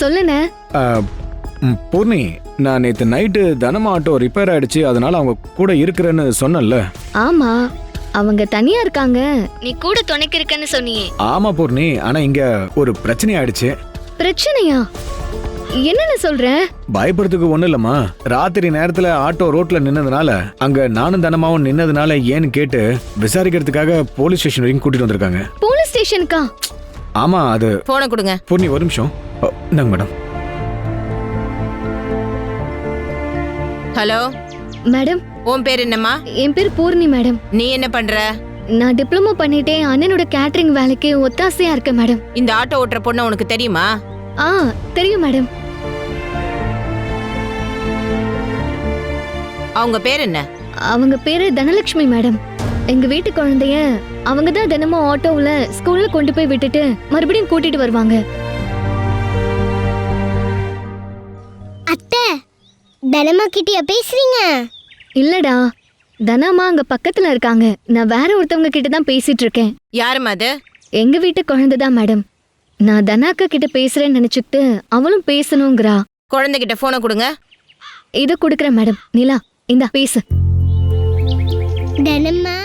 சொல்லுண்ணே. பூர்ணி, நான் நேத்து நைட்டு தனமா ஆட்டோ ரிப்பேர் ஆயிடுச்சு, அதனால அவங்க கூட இருக்கிறேன்னு சொன்னேன்ல. ஆமா, அவங்க தனியா இருக்காங்க, நீ கூட துணைக்கு இருக்கன்னு சொன்னியே. ஆமா பூர்ணி, ஆனா இங்க ஒரு பிரச்சனை ஆயிடுச்சு. பிரச்சனையா? என்னன்னு சொல்ற? பயப்படுறதுக்கு ஒண்ணு இல்லம்மா. ராத்திரி நேரத்துல ஆட்டோ ரோட்ல நின்னதுனால, அங்க நானும் தனமாவும் நின்னதுனால ஏன்னு கேட்டு விசாரிக்கிறதுக்காக போலீஸ் ஸ்டேஷன் வரைக்கும் கூட்டிட்டு வந்திருக்காங்க. போலீஸ் ஸ்டேஷனுக்கா? ஆமா, அது போன கொடுங்க. பூர்ணி ஒரு நிமிஷம். இந்தாங்க மேடம். Hello madam. உன் பேர் என்னம்மா? என் பேர் பூர்ணி மேடம். நீ என்ன பண்ற? நான் டிப்ளமோ பண்ணிட்டே அண்ணனோட கேட்டரிங் வேலைக்கு ஒத்தாசையா இருக்கேன் மேடம். இந்த ஆட்டோ ஓட்டுற பொண்ணு உனக்கு தெரியுமா? தெரியும் மேடம். அவங்க பேர் என்ன? அவங்க பேரு தனலட்சுமி மேடம். எங்க வீட்டு குழந்தைய அவங்க தான் தினமும் ஆட்டோவுல ஸ்கூல்ல கொண்டு போய் விட்டுட்டு மறுபடியும் கூட்டிட்டு வருவாங்க. அத்தை, தனமா கிட்டயா பேசுறீங்க? இல்லடா, தனமா அங்க பக்கத்துல இருக்காங்க. நான் வேற ஒருத்தவங்க கிட்ட தான் பேசிட்டு இருக்கேன். யாருமா அது? எங்க வீட்டு குழந்தை தான் மேடம். நான் தனாக்கா கிட்ட பேசுறேன்னு நினைச்சுக்கிட்டு அவளும் பேசணுங்கிறா. குழந்தைகிட்ட போனை கொடுங்க. இத குடுக்கறேன் மேடம். நிலா, இந்தா பேசு. தனமா